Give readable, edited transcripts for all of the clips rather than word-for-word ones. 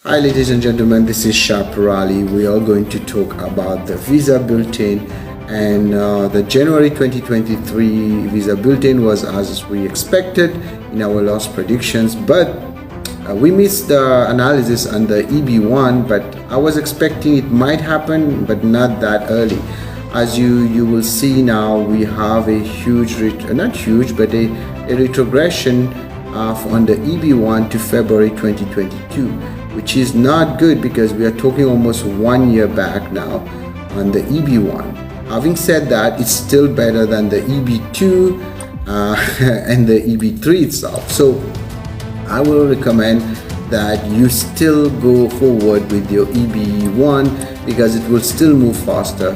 Hi ladies and gentlemen, this is Shah Peerally. We are going to talk about the visa bulletin, and the January 2023 visa bulletin was as we expected in our last predictions, but we missed the analysis on the EB1, but I was expecting it might happen, but not that early. As you will see now, we have a huge, not huge, but a retrogression on the EB1 to February 2022, which is not good because we are talking almost 1 year back now on the EB1. Having said that, it's still better than the EB2 and the EB3 itself. So I will recommend that you still go forward with your EB1 because it will still move faster.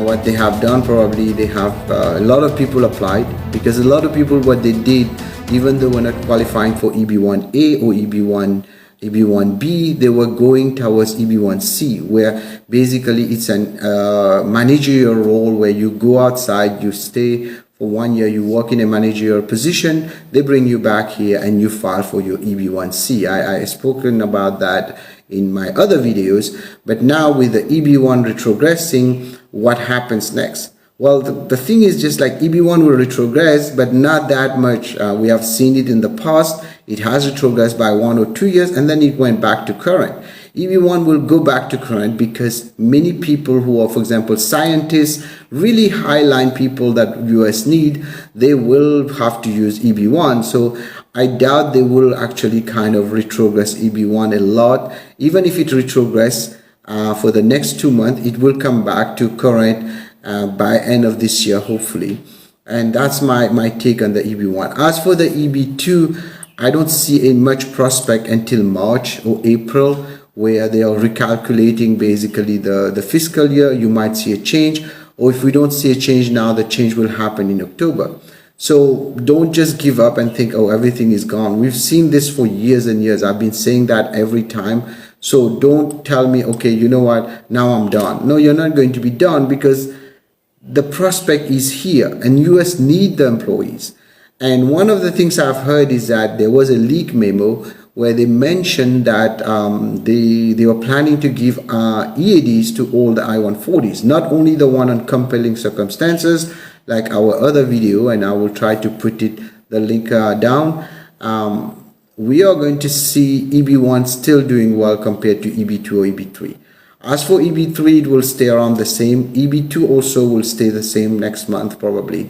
What they have done, probably they have a lot of people applied, because a lot of people, what they did, even though we're not qualifying for EB1A or EB1B, they were going towards EB1C, where basically it's a managerial role where you go outside, you stay for 1 year, you work in a managerial position, they bring you back here and you file for your EB1C. I spoken about that in my other videos, but now with the EB1 retrogressing, what happens next? Well, the thing is just like EB1 will retrogress, but not that much. We have seen it in the past. It has retrogressed by 1 or 2 years, and then it went back to current. EB1 will go back to current because many people who are, for example, scientists, really high-line people that US need, they will have to use EB1. So I doubt they will actually kind of retrogress EB1 a lot. Even if it retrogress for the next 2 months, it will come back to current by end of this year, hopefully. And that's my take on the EB1. As for the EB2, I don't see a much prospect until March or April, where they are recalculating basically the fiscal year. You might see a change, or if we don't see a change now, the change will happen in October. So don't just give up and think, oh, everything is gone. We've seen this for years and years. I've been saying that every time. So don't tell me, okay, you know what, now I'm done. No, you're not going to be done, because the prospect is here and US need the employees. And one of the things I've heard is that there was a leak memo where they mentioned that they were planning to give EADs to all the I-140s, not only the one on compelling circumstances like our other video, and I will try to put the link down. We are going to see EB1 still doing well compared to EB2 or EB3. As for EB3, it will stay around the same. EB2 also will stay the same next month probably.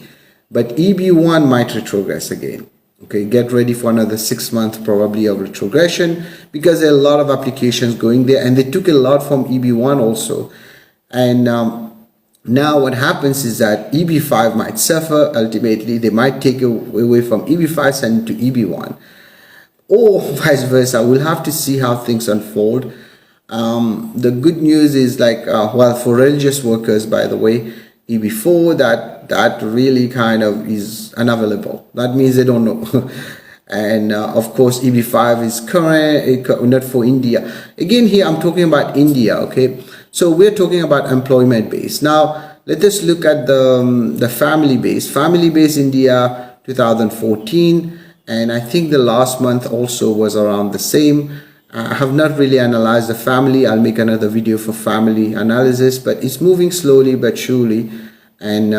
But EB1 might retrogress again. Okay, get ready for another 6 months probably of retrogression, because there are a lot of applications going there, and they took a lot from EB1 also. And now what happens is that EB5 might suffer. Ultimately, they might take away from EB5, send it to EB1. Or vice versa. We'll have to see how things unfold. The good news is like, well, for religious workers, by the way, EB4, that really kind of is unavailable. That means they don't know. And of course, EB5 is current, not for India. Again, here I'm talking about India, okay? So we're talking about employment base. Now, let us look at the family base. Family base India 2014. And I think the last month also was around the same. I have not really analyzed the family. I'll make another video for family analysis, but it's moving slowly but surely. And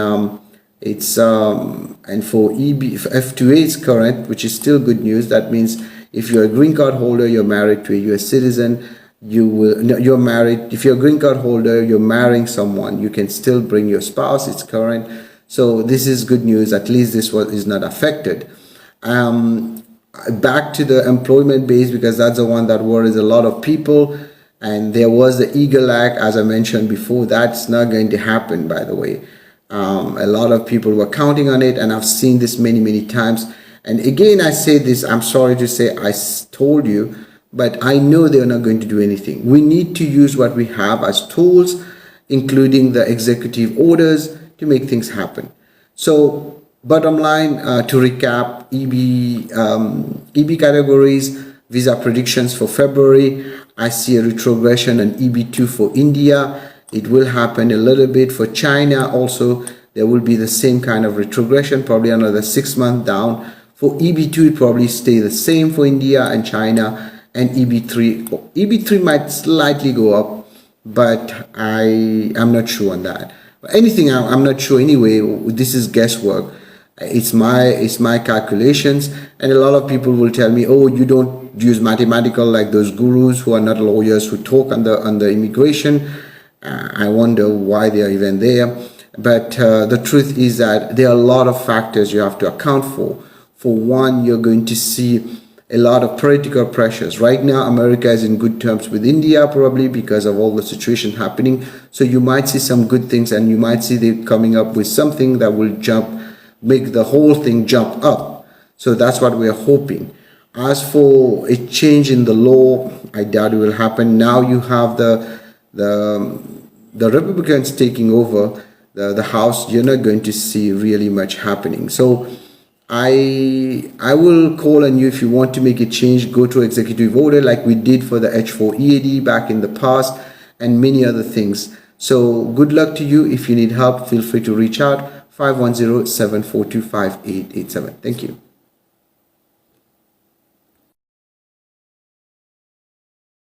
it's and for F2A it's current, which is still good news. That means if you're a green card holder, you're married to a US citizen, you're married. If you're a green card holder, you're marrying someone, you can still bring your spouse. It's current. So this is good news. At least this is not affected. Back to the employment base, because that's the one that worries a lot of people. And there was the Eagle Act, as I mentioned before. That's not going to happen, by the way. A lot of people were counting on it, and I've seen this many times. And again, I say this, I'm sorry to say I told you, but I know they're not going to do anything. We need to use what we have as tools, including the executive orders, to make things happen. So bottom line, to recap, EB categories, visa predictions for February. I see a retrogression on EB2 for India. It will happen a little bit for China also. There will be the same kind of retrogression, probably another 6 months down. For EB2, it probably stay the same for India and China. and EB3 might slightly go up, but I'm not sure on that. Anything, I'm not sure anyway. This is guesswork. It's my calculations, and a lot of people will tell me, oh, you don't use mathematical like those gurus who are not lawyers who talk on the immigration. I wonder why they are even there. But the truth is that there are a lot of factors you have to account for. For one, you're going to see a lot of political pressures. Right now, America is in good terms with India, probably because of all the situation happening. So you might see some good things, and you might see them coming up with something that will make the whole thing jump up. So that's what we are hoping. As for a change in the law, I doubt it will happen. Now you have the Republicans taking over the House. You're not going to see really much happening. So I will call on you, if you want to make a change, go to executive order like we did for the H4 EAD back in the past, and many other things. So good luck to you. If you need help, feel free to reach out. 510-742-5887. Thank you.